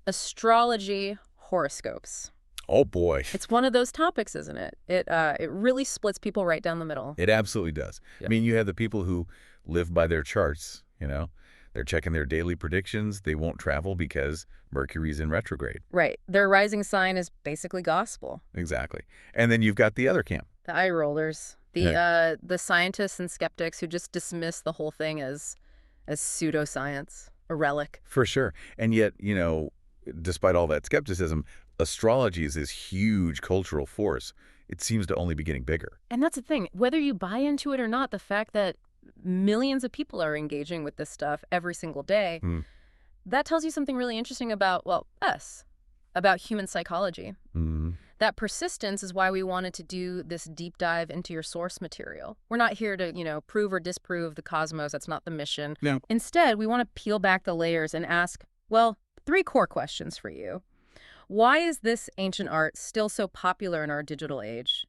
Astrology, horoscopes. Oh, boy. It's one of those topics, isn't it? It really splits people right down the middle. It absolutely does. Yeah. I mean, you have the people who live by their charts, you know. They're checking their daily predictions. They won't travel because Mercury's in retrograde. Right. Their rising sign is basically gospel. Exactly. And then you've got the other camp. The eye rollers, the scientists and skeptics who just dismiss the whole thing as pseudoscience, a relic. For sure. And yet, despite all that skepticism, astrology is this huge cultural force. It seems to only be getting bigger. And that's the thing. Whether you buy into it or not, the fact that millions of people are engaging with this stuff every single day, that tells you something really interesting about, well, us, about human psychology. That persistence is why we wanted to do this deep dive into your source material. We're not here to, prove or disprove the cosmos. That's not the mission. No. Instead, we want to peel back the layers and ask, well, 3 core questions for you. Why is this ancient art still so popular in our digital age?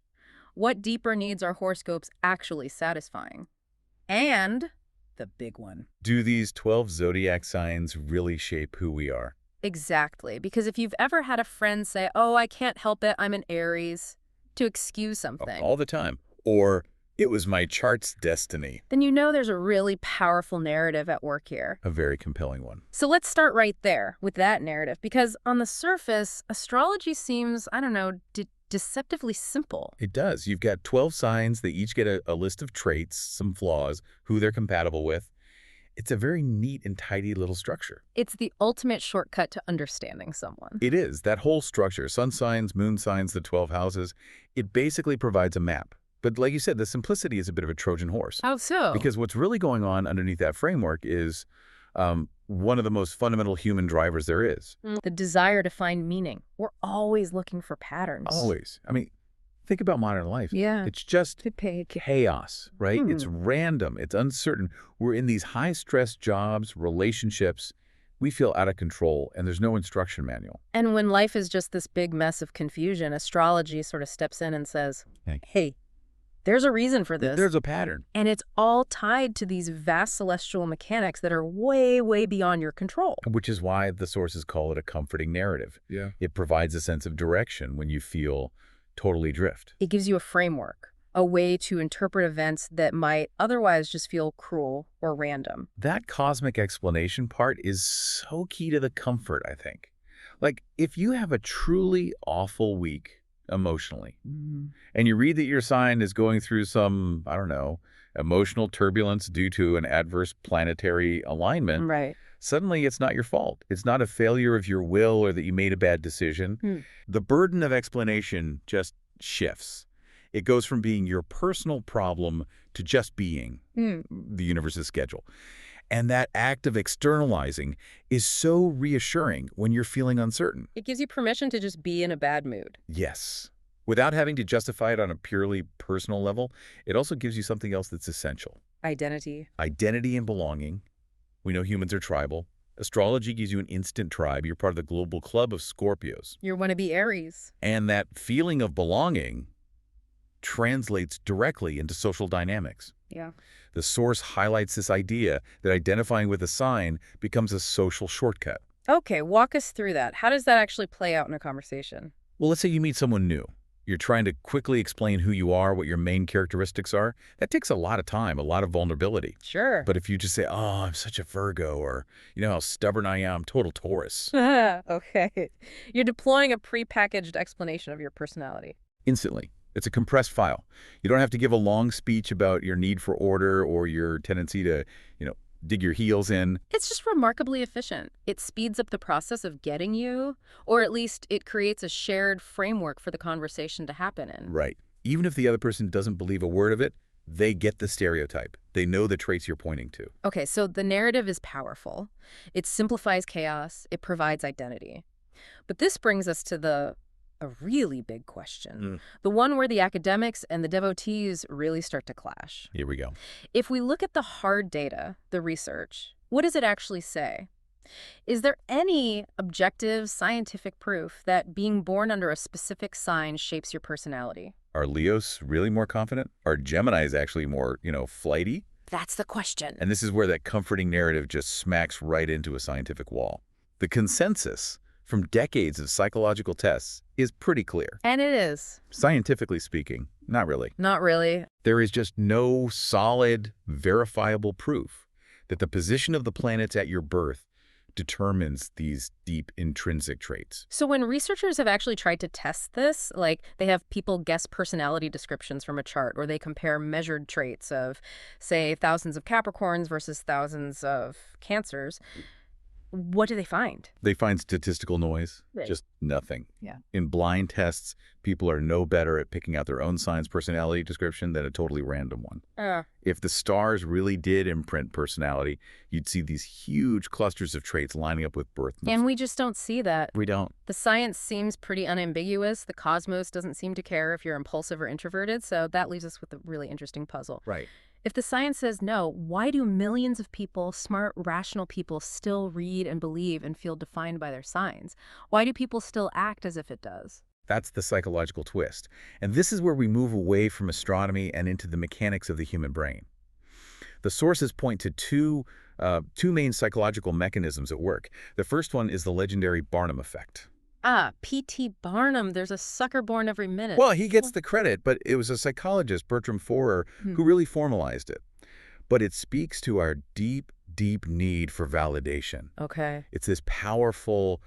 What deeper needs are horoscopes actually satisfying? And the big one. Do these 12 zodiac signs really shape who we are? Exactly. Because if you've ever had a friend say, oh, I can't help it, I'm an Aries, to excuse something. All the time. Or, it was my chart's destiny. Then you know there's a really powerful narrative at work here. A very compelling one. So let's start right there with that narrative. Because on the surface, astrology seems, deceptively simple. It does. You've got 12 signs. They each get a list of traits, some flaws, who they're compatible with. It's a very neat and tidy little structure. It's the ultimate shortcut to understanding someone. It is. That whole structure, sun signs, moon signs, the 12 houses, it basically provides a map. But like you said, the simplicity is a bit of a Trojan horse. How so? Because what's really going on underneath that framework is one of the most fundamental human drivers there is. The desire to find meaning. We're always looking for patterns. Always. I mean, think about modern life. Yeah. It's just chaos, right? It's random. It's uncertain. We're in these high-stress jobs, relationships. We feel out of control, and there's no instruction manual. And when life is just this big mess of confusion, astrology sort of steps in and says, hey, there's a reason for this. There's a pattern. And it's all tied to these vast celestial mechanics that are way, way beyond your control. Which is why the sources call it a comforting narrative. Yeah. It provides a sense of direction when you feel totally drift. It gives you a framework, a way to interpret events that might otherwise just feel cruel or random. That cosmic explanation part is so key to the comfort, I think. Like, if you have a truly awful week emotionally, and you read that your sign is going through some, emotional turbulence due to an adverse planetary alignment, right? Suddenly it's not your fault. It's not a failure of your will or that you made a bad decision. The burden of explanation just shifts. It goes from being your personal problem to just being the universe's schedule. And that act of externalizing is so reassuring when you're feeling uncertain. It gives you permission to just be in a bad mood. Yes. Without having to justify it on a purely personal level, it also gives you something else that's essential. Identity. Identity and belonging. We know humans are tribal. Astrology gives you an instant tribe. You're part of the global club of Scorpios. You want to be Aries. And that feeling of belonging translates directly into social dynamics. Yeah. The source highlights this idea that identifying with a sign becomes a social shortcut. Okay, walk us through that. How does that actually play out in a conversation? Well, let's say you meet someone new. You're trying to quickly explain who you are, what your main characteristics are. That takes a lot of time, a lot of vulnerability. Sure. But if you just say, oh, I'm such a Virgo, or you know how stubborn I am, total Taurus. Okay. You're deploying a prepackaged explanation of your personality. Instantly. It's a compressed file. You don't have to give a long speech about your need for order or your tendency to, dig your heels in. It's just remarkably efficient. It speeds up the process of getting you, or at least it creates a shared framework for the conversation to happen in. Right. Even if the other person doesn't believe a word of it, they get the stereotype. They know the traits you're pointing to. Okay, so the narrative is powerful. It simplifies chaos. It provides identity. But this brings us to a really big question. The one where the academics and the devotees really start to clash. Here we go. If we look at the hard data, the research, what does it actually say? Is there any objective scientific proof that being born under a specific sign shapes your personality? Are Leos really more confident? Are Geminis actually more, flighty? That's the question. And this is where that comforting narrative just smacks right into a scientific wall. The consensus from decades of psychological tests is pretty clear. And it is. Scientifically speaking, not really. Not really. There is just no solid, verifiable proof that the position of the planets at your birth determines these deep intrinsic traits. So when researchers have actually tried to test this, like they have people guess personality descriptions from a chart, or they compare measured traits of, say, thousands of Capricorns versus thousands of Cancers, what do they find? They find statistical noise, Right. just nothing. Yeah. In blind tests, people are no better at picking out their own sign's personality description than a totally random one. If the stars really did imprint personality, you'd see these huge clusters of traits lining up with birth months. And we just don't see that. We don't. The science seems pretty unambiguous. The cosmos doesn't seem to care if you're impulsive or introverted, so that leaves us with a really interesting puzzle. Right. If the science says no, why do millions of people, smart, rational people, still read and believe and feel defined by their signs? Why do people still act as if it does? That's the psychological twist. And this is where we move away from astronomy and into the mechanics of the human brain. The sources point to two main psychological mechanisms at work. The first one is the legendary Barnum effect. P.T. Barnum, there's a sucker born every minute. Well, he gets the credit, but it was a psychologist, Bertram Forer, who really formalized it. But it speaks to our deep, deep need for validation. Okay. It's this powerful,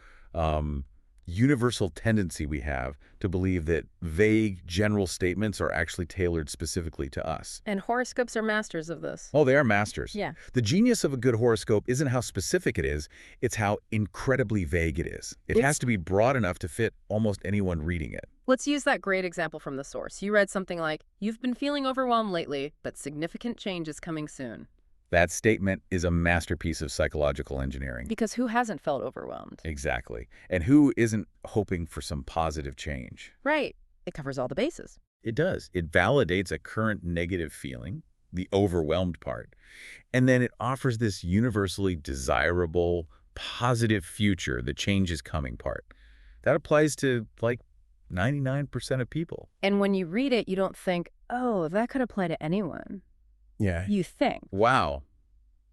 universal tendency we have to believe that vague, general statements are actually tailored specifically to us. And horoscopes are masters of this. Oh, they are masters. Yeah. The genius of a good horoscope isn't how specific it is, it's how incredibly vague it is. It has to be broad enough to fit almost anyone reading it. Let's use that great example from the source. You read something like, "You've been feeling overwhelmed lately, but significant change is coming soon." That statement is a masterpiece of psychological engineering. Because who hasn't felt overwhelmed? Exactly. And who isn't hoping for some positive change? Right. It covers all the bases. It does. It validates a current negative feeling, the overwhelmed part, and then it offers this universally desirable, positive future, the change is coming part. That applies to, like, 99% of people. And when you read it, you don't think, oh, that could apply to anyone. Yeah. You think. Wow,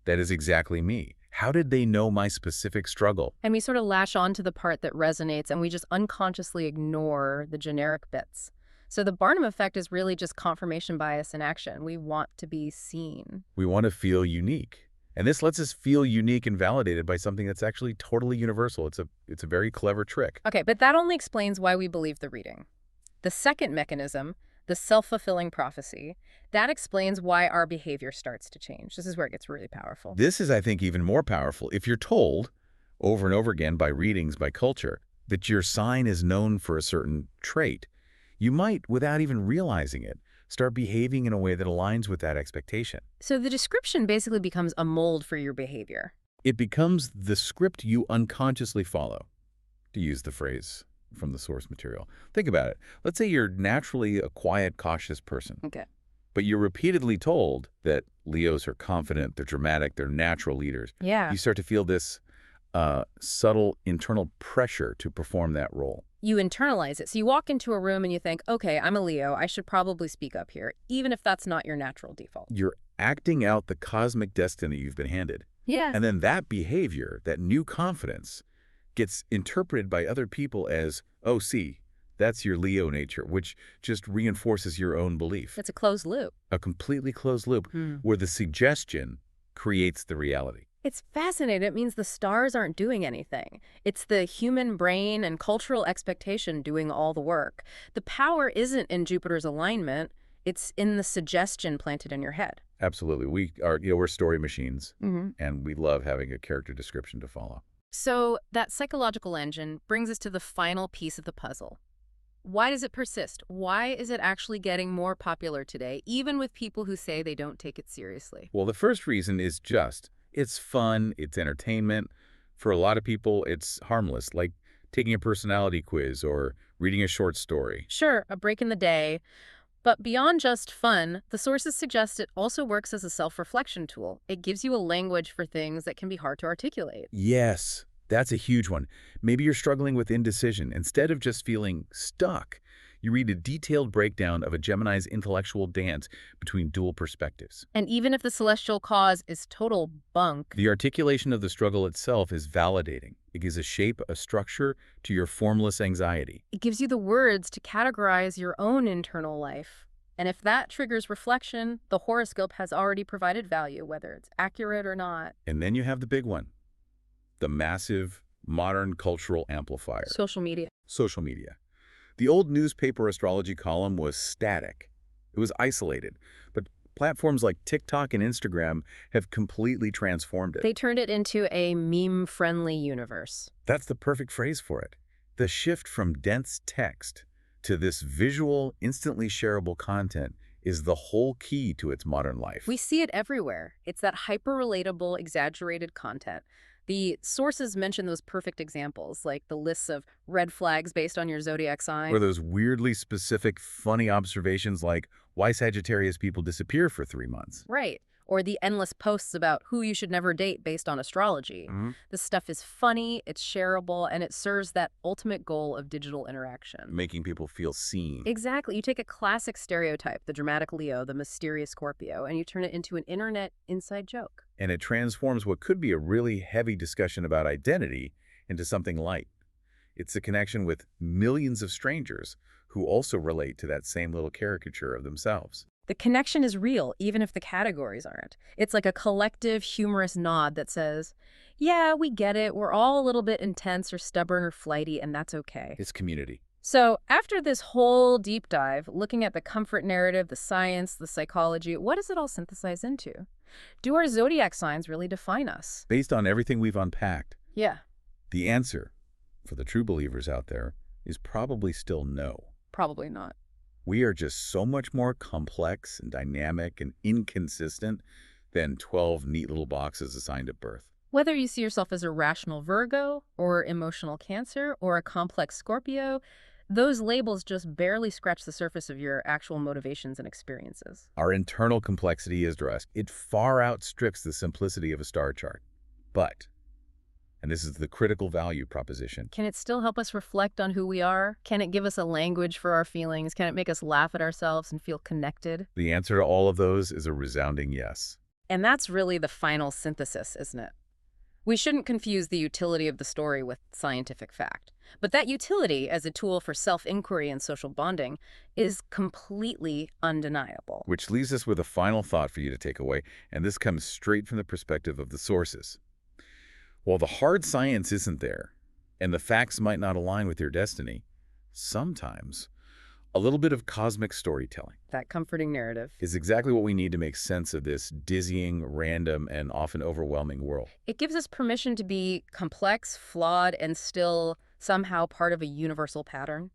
that is exactly me. How did they know my specific struggle? And we sort of lash on to the part that resonates, and we just unconsciously ignore the generic bits. So the Barnum effect is really just confirmation bias in action. We want to be seen. We want to feel unique. And this lets us feel unique and validated by something that's actually totally universal. It's a very clever trick. Okay, but that only explains why we believe the reading. The second mechanism, the self-fulfilling prophecy, that explains why our behavior starts to change. This is where it gets really powerful. This is, I think, even more powerful. If you're told over and over again by readings, by culture, that your sign is known for a certain trait, you might, without even realizing it, start behaving in a way that aligns with that expectation. So the description basically becomes a mold for your behavior. It becomes the script you unconsciously follow, to use the phrase from the source material. Think about it. Let's say you're naturally a quiet, cautious person. Okay. But you're repeatedly told that Leos are confident, they're dramatic, they're natural leaders. Yeah. You start to feel this subtle internal pressure to perform that role. You internalize it. So you walk into a room and you think, okay, I'm a Leo. I should probably speak up here, even if that's not your natural default. You're acting out the cosmic destiny you've been handed. Yeah. And then that behavior, that new confidence, gets interpreted by other people as, oh, see, that's your Leo nature, which just reinforces your own belief. It's a closed loop. A completely closed loop where the suggestion creates the reality. It's fascinating. It means the stars aren't doing anything. It's the human brain and cultural expectation doing all the work. The power isn't in Jupiter's alignment. It's in the suggestion planted in your head. Absolutely. We're story machines, and we love having a character description to follow. So that psychological engine brings us to the final piece of the puzzle. Why does it persist? Why is it actually getting more popular today, even with people who say they don't take it seriously? Well, the first reason is just, it's fun, it's entertainment. For a lot of people, it's harmless, like taking a personality quiz or reading a short story. Sure, a break in the day. But beyond just fun, the sources suggest it also works as a self-reflection tool. It gives you a language for things that can be hard to articulate. Yes, that's a huge one. Maybe you're struggling with indecision. Instead of just feeling stuck, You read a detailed breakdown of a Gemini's intellectual dance between dual perspectives. And even if the celestial cause is total bunk, The articulation of the struggle itself is validating. It gives a shape, a structure to your formless anxiety. it gives you the words to categorize your own internal life. And if that triggers reflection, the horoscope has already provided value, whether it's accurate or not. And then you have the big one, the massive modern cultural amplifier, Social media. social media. The old newspaper astrology column was static. It was isolated. But platforms like TikTok and Instagram have completely transformed it. They turned it into a meme-friendly universe. That's the perfect phrase for it. The shift from dense text to this visual, instantly shareable content is the whole key to its modern life. We see it everywhere. It's that hyper-relatable, exaggerated content. The sources mention those perfect examples, like the lists of red flags based on your zodiac sign. Or those weirdly specific, funny observations like why Sagittarius people disappear for 3 months. Right. Or the endless posts about who you should never date based on astrology. This stuff is funny, it's shareable, and it serves that ultimate goal of digital interaction. Making people feel seen. Exactly. You take a classic stereotype, the dramatic Leo, the mysterious Scorpio, and you turn it into an internet inside joke. And it transforms what could be a really heavy discussion about identity into something light. It's a connection with millions of strangers who also relate to that same little caricature of themselves. The connection is real, even if the categories aren't. It's like a collective, humorous nod that says, yeah, we get it. We're all a little bit intense or stubborn or flighty, and that's okay. It's community. So after this whole deep dive, looking at the comfort narrative, the science, the psychology, what does it all synthesize into? Do our zodiac signs really define us? Based on everything we've unpacked, Yeah, the answer, for the true believers out there, is probably still no. probably not. We are just so much more complex and dynamic and inconsistent than 12 neat little boxes assigned at birth. Whether you see yourself as a rational Virgo or emotional Cancer or a complex Scorpio, those labels just barely scratch the surface of your actual motivations and experiences. Our internal complexity is addressed. It far outstrips the simplicity of a star chart. But, and this is the critical value proposition, Can it still help us reflect on who we are? Can it give us a language for our feelings? Can it make us laugh at ourselves and feel connected? the answer to all of those is a resounding yes. And that's really the final synthesis, isn't it? We shouldn't confuse the utility of the story with scientific fact. But that utility as a tool for self-inquiry and social bonding is completely undeniable. Which leaves us with a final thought for you to take away, and this comes straight from the perspective of the sources. While the hard science isn't there, and the facts might not align with your destiny, sometimes a little bit of cosmic storytelling That comforting narrative. is exactly what we need to make sense of this dizzying, random, and often overwhelming world. It gives us permission to be complex, flawed, and still somehow part of a universal pattern.